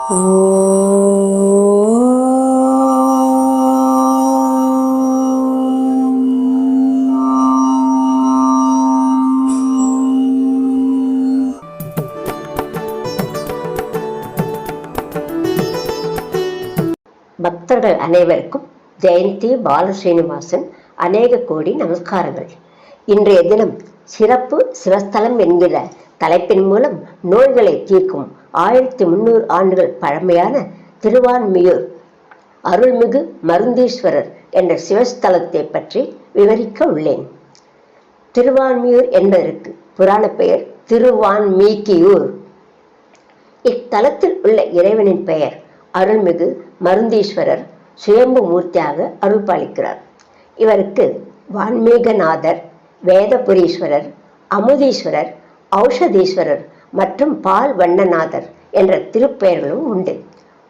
பக்தர்கள் அனைவருக்கும் ஜெயந்தி பாலஸ்ரீனிவாசன் அநேக கோடி நமஸ்காரங்கள். இன்றைய தினம் சிறப்பு சிவஸ்தலம் என்கிற தலைப்பின் மூலம் நோய்களை தீர்க்கும் 1300 ஆண்டுகள் பழமையான திருவான்மியூர் அருள்மிகு மருந்தீஸ்வரர் என்ற சிவஸ்தலத்தை பற்றி விவரிக்க உள்ளேன். திருவான்மியூர் என்பதற்கு புராண பெயர் திருவான்மீகியூர். இத்தலத்தில் உள்ள இறைவனின் பெயர் அருள்மிகு மருந்தீஸ்வரர் சுயம்பு மூர்த்தியாக அருள் பாலிக்கிறார். இவருக்கு வான்மீகநாதர், வேதபுரீஸ்வரர், அமுதீஸ்வரர், ஔஷதீஸ்வரர் மற்றும் பால் வண்ணநாதர் என்ற திருப்பெயர்களும் உண்டு.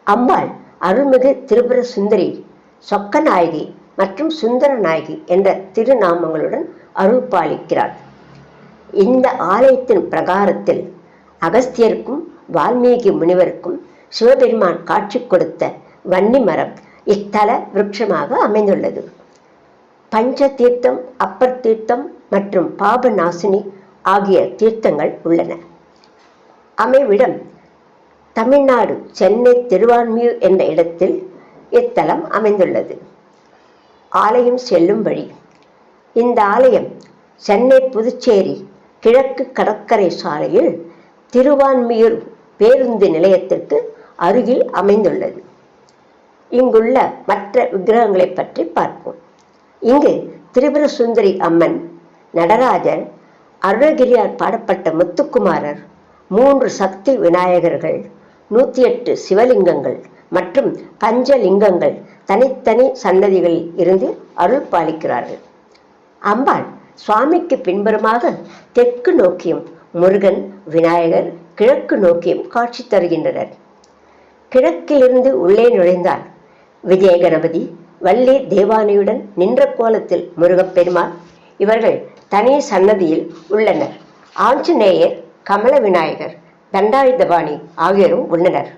அம்பாள் அருள்மிகு திரிபுர சுந்தரி, சொக்கநாயகி மற்றும் சுந்தரநாயகி என்ற திருநாமங்களுடன் அருள் பாலிக்கிறார். இந்த ஆலயத்தின் பிரகாரத்தில் அகஸ்தியருக்கும் வால்மீகி முனிவருக்கும் சிவபெருமான் காட்சி கொடுத்த வன்னி மரம் இத்தல விருட்சமாக அமைந்துள்ளது. பஞ்ச தீர்த்தம், அப்பர் தீர்த்தம் மற்றும் பாப நாசினி ஆகிய தீர்த்தங்கள் உள்ளன. அமைவிடம் தமிழ்நாடு, சென்னை திருவான்மியூர் என்ற இடத்தில் இத்தலம் அமைந்துள்ளது. ஆலயம் செல்லும் வழி. இந்த ஆலயம் சென்னை புதுச்சேரி கிழக்கு கடற்கரை சாலையில் திருவான்மியூர் பேருந்து நிலையத்திற்கு அருகில் அமைந்துள்ளது. இங்குள்ள மற்ற விக்கிரகங்களை பற்றி பார்ப்போம். இங்கு திரிபுர சுந்தரி அம்மன், நடராஜர், அருணகிரியார் பாடப்பட்ட முத்துக்குமாரர், 3 சக்தி விநாயகர்கள், 108 சிவலிங்கங்கள் மற்றும் பஞ்சலிங்கங்கள் தனித்தனி சன்னதிகளில் இருந்து அருள் பாலிக்கிறார்கள். அம்பாள் சுவாமிக்கு பின்புறமாக தெற்கு நோக்கியும் முருகன், விநாயகர் கிழக்கு நோக்கியும் காட்சி தருகின்றனர். கிழக்கிலிருந்து உள்ளே நுழைந்தால் விஜய கணபதி, வள்ளி தேவானையுடன் நின்ற கோலத்தில் முருகப்பெருமாள் இவர்கள் தனி சன்னதியில் உள்ளனர். ஆஞ்சநேயர், கமல விநாயகர், தண்டாயுதபாணி ஆகியோரும் உள்ளனர்.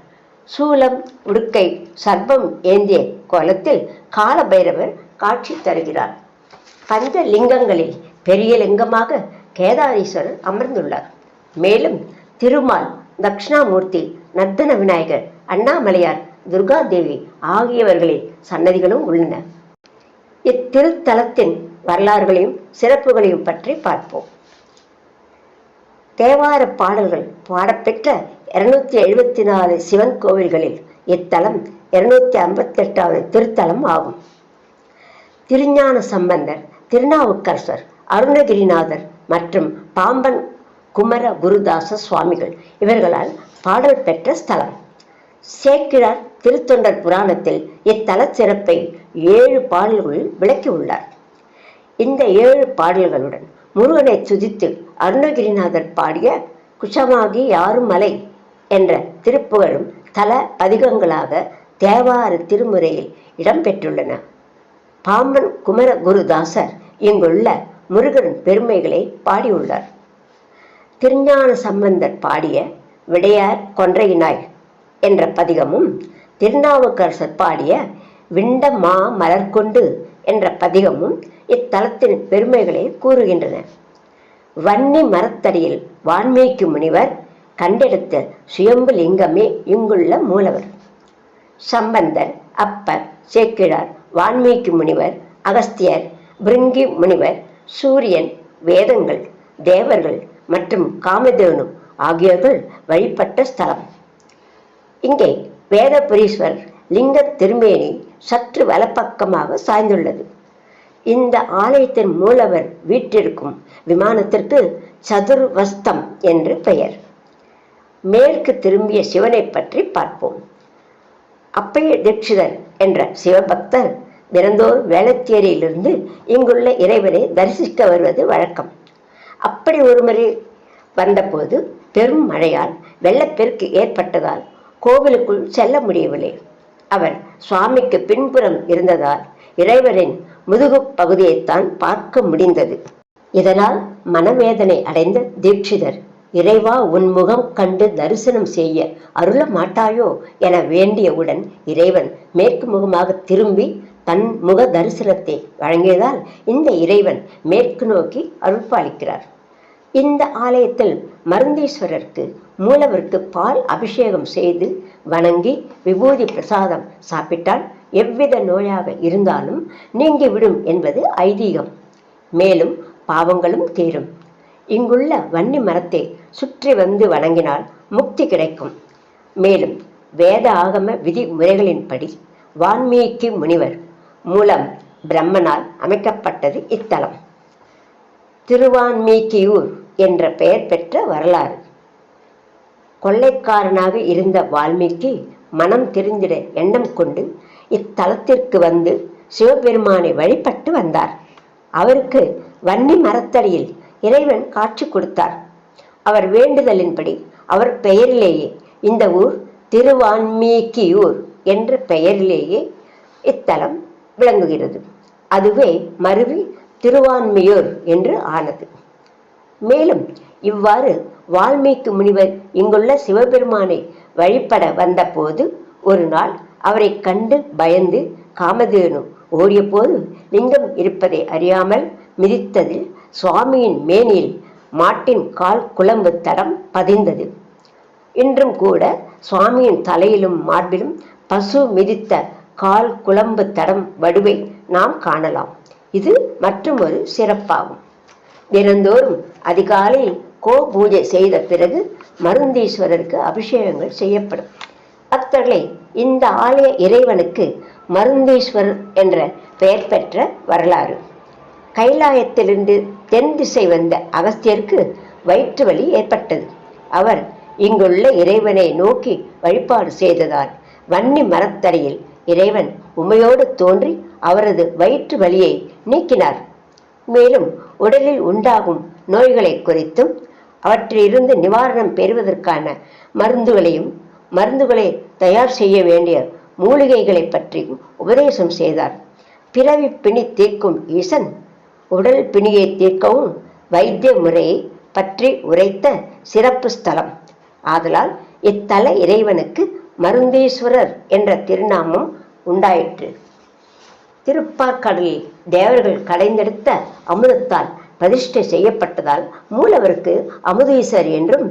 சூலம், உடுக்கை, சர்ப்பம் ஏந்திய கோலத்தில் கால பைரவர் காட்சி தருகிறார். பஞ்ச லிங்கங்களில் பெரிய லிங்கமாக கேதாரீஸ்வரர் அமர்ந்துள்ளார். மேலும் திருமால், தட்சிணாமூர்த்தி, நர்த்தன விநாயகர், அண்ணாமலையார், துர்காதேவி ஆகியவர்களின் சன்னதிகளும் உள்ளன. இத்திருத்தலத்தின் வரலாறுகளையும் சிறப்புகளையும் பற்றி பார்ப்போம். தேவார பாடல்கள் பாடப்பெற்ற 274 சிவன் கோவில்களில் இத்தலம் 258வது திருத்தலம் ஆகும். திருஞான சம்பந்தர், திருநாவுக்கரசர், அருணகிரிநாதர் மற்றும் பாம்பன் குமர குருதாச சுவாமிகள் இவர்களால் பாடல் பெற்ற ஸ்தலம். சேக்கிழார் திருத்தொண்டர் புராணத்தில் இத்தல சிறப்பை 7 பாடல்களில் விளக்கியுள்ளார். இந்த 7 பாடல்களுடன் முருகனை துதித்து அருணகிரிநாதர் பாடிய குஷமாகி யாரும் மலை என்ற திருப்புகழும் தல பதிகங்களாக தேவார திருமுறையில் இடம்பெற்றுள்ளன. பாம்பன் குமர குருதாசர் இங்குள்ள முருகன் பெருமைகளை பாடியுள்ளார். திருஞான சம்பந்தர் பாடிய விடையார் கொன்றையினாய் என்ற பதிகமும், திருநாவுக்கரசர் பாடிய விண்ட மா மலர்கொண்டு என்ற பதிகமும் இத்தலத்தின் பெருமைகளை கூறுகின்றன. வன்னி மரத்தடியில் வான்மீகி முனிவர் கண்டெடுத்த சுயம்பு லிங்கமே இங்குள்ள மூலவர். சம்பந்தர், அப்பர், சேக்கிழார், வான்மீகி முனிவர், அகஸ்தியர், பிருங்கி முனிவர், சூரியன், வேதங்கள், தேவர்கள் மற்றும் காமதேனு ஆகியோர்கள் வழிபட்ட ஸ்தலம். இங்கே வேதபுரீஸ்வரர் லிங்க திருமேனி சற்று வலப்பக்கமாக சாய்ந்துள்ளது. இந்த ஆலயத்தின் மூலவர் வீற்றிருக்கும் விமானத்திற்கு சதுர்வஸ்தம் என்று பெயர். மேற்கு திரும்பிய சிவனை பற்றி பார்ப்போம். அப்பைய தீட்சிதர் என்ற சிவபக்தர் தினந்தோறும் வேளச்சேரியிலிருந்து இங்குள்ள இறைவனை தரிசிக்க வருவது வழக்கம். அப்படி ஒருமுறை வந்தபோது பெரும் மழையால் வெள்ளப்பெருக்கு ஏற்பட்டதால் கோவிலுக்குள் செல்ல முடியவில்லை. அவர் சுவாமிக்கு பின்புறம் இருந்ததால் இறைவனின் முதுகு பகுதியைத்தான் பார்க்க முடிந்தது. இதனால் மனவேதனை அடைந்த தீட்சிதர் இறைவா உன் முகம் கண்டு தரிசனம் செய்ய அருள மாட்டாயோ என வேண்டியவுடன் இறைவன் மேற்கு முகமாக திரும்பி தன் முக தரிசனத்தை வழங்கியதால் இந்த இறைவன் மேற்கு நோக்கி அருள்பாலிக்கிறார். இந்த ஆலயத்தில் மருந்தீஸ்வரருக்கு மூலவருக்கு பால் அபிஷேகம் செய்து வணங்கி விபூதி பிரசாதம் சாப்பிட்டால் எவ்வித நோயாக இருந்தாலும் நீங்கிவிடும் என்பது ஐதீகம். மேலும் பாவங்களும் தீரும். இங்குள்ள வன்னி மரத்தை சுற்றி வந்து வணங்கினால் முக்தி கிடைக்கும். மேலும் வேத ஆகம விதிமுறைகளின்படி வால்மீகி முனிவர் மூலம் பிரம்மனால் அமைக்கப்பட்டது இத்தலம். திருவான்மீகியூர் என்ற பெயர் பெற்ற வரலாறு. கொள்ளைக்காரனாக இருந்த வால்மீகி மனம் தெரிந்திட எண்ணம் கொண்டு இத்தலத்திற்கு வந்து சிவபெருமானை வழிபட்டு வந்தார். அவருக்கு வன்னி மரத்தடியில் இறைவன் காட்சி கொடுத்தார். அவர் வேண்டுதலின்படி அவர் பெயரிலேயே இந்த ஊர் திருவான்மீகியூர் என்ற பெயரிலேயே இத்தலம் விளங்குகிறது. அதுவே மருவி திருவான்மியூர் என்று ஆனது. மேலும் இவ்வாறு வால்மீகி முனிவர் இங்குள்ள சிவபெருமானை வழிபட வந்த போது ஒரு நாள் அவரை கண்டு பயந்து காமதேனு ஓடிய போது லிங்கம் இருப்பதை அறியாமல் மிதித்ததில் சுவாமியின் மேனியில் மாட்டின் கால் குழம்பு தடம் பதிந்தது. இன்றும் கூட சுவாமியின் தலையிலும் மார்பிலும் பசு மிதித்த கால் குழம்பு தடம் வடுவை நாம் காணலாம். இது மற்றும் ஒரு சிறப்பாகும். தினந்தோறும் அதிகாலையில் கோ பூஜை செய்த பிறகு மருந்தீஸ்வரருக்கு அபிஷேகங்கள் செய்யப்படும். பக்தர்களே, இந்த ஆலய இறைவனுக்கு மருந்தீஸ்வரர் என்ற பெயர் பெற்ற வரலாறு. கைலாயத்திலிருந்து தென் திசை வந்த அகஸ்தியருக்கு வயிற்று வலி ஏற்பட்டது. அவர் இங்குள்ள இறைவனை நோக்கி வழிபாடு செய்ததால் வன்னி மரத்தடியில் இறைவன் உமையோடு தோன்றி அவரது வயிற்று வலியை நீக்கினார். மேலும் உடலில் உண்டாகும் நோய்களை குறித்தும் அவற்றிலிருந்து நிவாரணம் பெறுவதற்கான மருந்துகளை தயார் செய்ய வேண்டிய மூலிகைகளை பற்றியும் உபதேசம் செய்தார். பிறவி பிணி தீர்க்கும் ஈசன் உடல் பிணியை தீர்க்கவும் வைத்திய முறையை பற்றி உரைத்த சிறப்பு ஸ்தலம். ஆதலால் இத்தல இறைவனுக்கு மருந்தீஸ்வரர் என்ற திருநாமம் உண்டாயிற்று. திருப்பாற்கடலில் தேவர்கள் கடைந்தெடுத்த அமுதத்தால் பிரதிஷ்டை செய்யப்பட்டதால் மூலவருக்கு அமுதீஸ்வர் என்றும்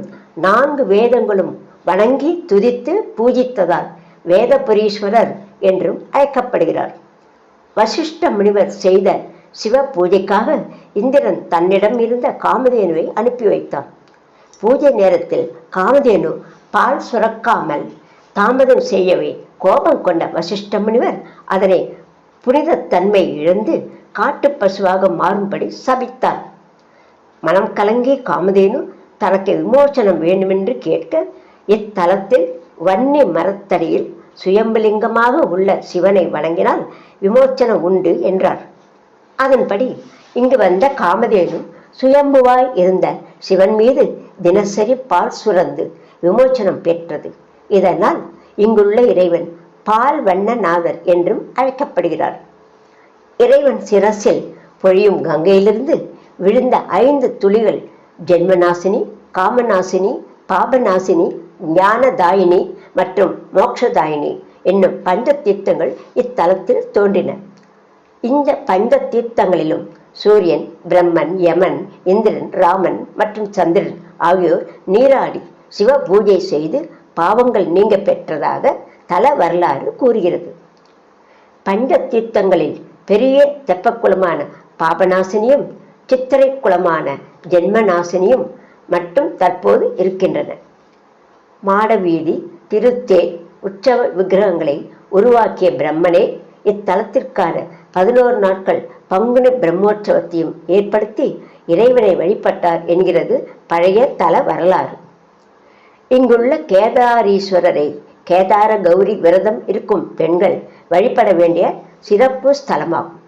4 வேதங்களும் வணங்கி துதித்து பூஜித்ததால் வேதபுரீஸ்வரர் என்றும் அழைக்கப்படுகிறார். வசிஷ்ட முனிவர் செய்த சிவ பூஜைக்காக இந்திரன் தன்னிடம் இருந்த காமதேனுவை அனுப்பி வைத்தான். பூஜை நேரத்தில் காமதேனு பால் சுரக்காமல் தாமதம் செய்யவே கோபம் கொண்ட வசிஷ்ட முனிவர் அதனை புனிதத்தன்மை இழந்து காட்டு பசுவாக மாறும்படி சபித்தார். மனம் கலங்கி காமதேனு தனக்கு விமோசனம் வேண்டுமென்று கேட்க இத்தலத்தில் வன்னி மரத்தடியில் சுயம்புலிங்கமாக உள்ள சிவனை வணங்கினால் விமோச்சனம் உண்டு என்றார். அதன்படி இங்கு வந்த காமதேனு சுயம்புவாய் இருந்த சிவன் மீது தினசரி பால் சுரந்து விமோச்சனம் பெற்றது. இதனால் இங்குள்ள இறைவன் பால் வண்ணநாதர் என்றும் அழைக்கப்படுகிறார். இறைவன் சிரசில் பொழியும் கங்கையிலிருந்து விழுந்த 5 துளிகள் ஜென்மநாசினி, காமநாசினி, பாபநாசினி, ஞானதாயினி மற்றும் மோட்சதாயினி என்னும் 5 தீர்த்தங்கள் இத்தலத்தில் தோன்றின. இந்த 5 தீர்த்தங்களிலும் சூரியன், பிரம்மன், யமன், இந்திரன், ராமன் மற்றும் சந்திரன் ஆகியோர் நீராடி சிவ பூஜை செய்து பாவங்கள் நீங்க பெற்றதாக தல வரலாறு கூறுகிறது. 5 தீர்த்தங்களில் பெரிய தெப்பக்குளமான பாபநாசினியும் சித்திரை குளமான ஜென்மநாசினியும் மட்டும் தற்போது இருக்கின்றன. மாடவீதி, திருத்தேர், உற்சவ விக்கிரகங்களை உருவாக்கிய பிரம்மனே இத்தலத்திற்கான 11 நாட்கள் பங்குனி பிரம்மோற்சவத்தையும் ஏற்படுத்தி இறைவனை வழிபட்டார் என்கிறது பழைய தல வரலாறு. இங்குள்ள கேதாரீஸ்வரரை கேதார கௌரி விரதம் இருக்கும் பெண்கள் வழிபட வேண்டிய சிறப்பு ஸ்தலமாகும்.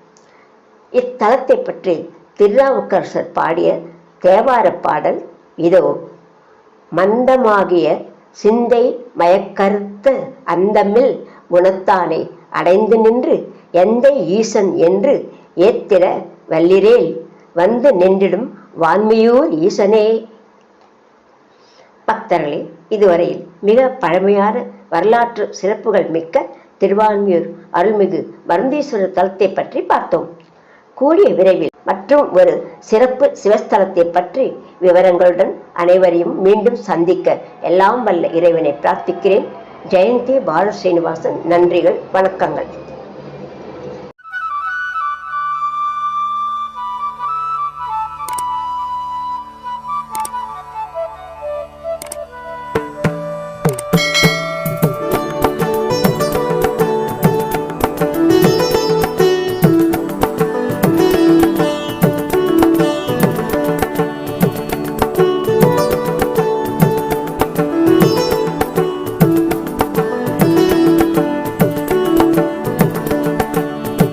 இத்தலத்தை பற்றி திருநாவுக்கரசர் பாடிய தேவார பாடல் இதோ. மந்தமாகிய சிந்தை மயக்கறுத்த அந்தமில் குணத்தானை அடைந்து நின்று எந்தை ஈசன் என்று ஏத்திர வல்லிரேல் வந்து நின்றிடும் வான்மியூர் ஈசனே. பக்தர்களே, இதுவரையில் மிக பழமையான வரலாற்று சிறப்புகள் மிக்க திருவான்மியூர் அருள்மிகு மருந்தீஸ்வரர் தலத்தை பற்றி பார்த்தோம். கூடிய விரைவில் மற்றும் ஒரு சிறப்பு சிவஸ்தலத்தை பற்றி விவரங்களுடன் அனைவரையும் மீண்டும் சந்திக்க எல்லாம் வல்ல இறைவனை பிரார்த்திக்கிறேன். ஜெயந்தி பாலஸ்ரீனிவாசன். நன்றிகள், வணக்கங்கள்.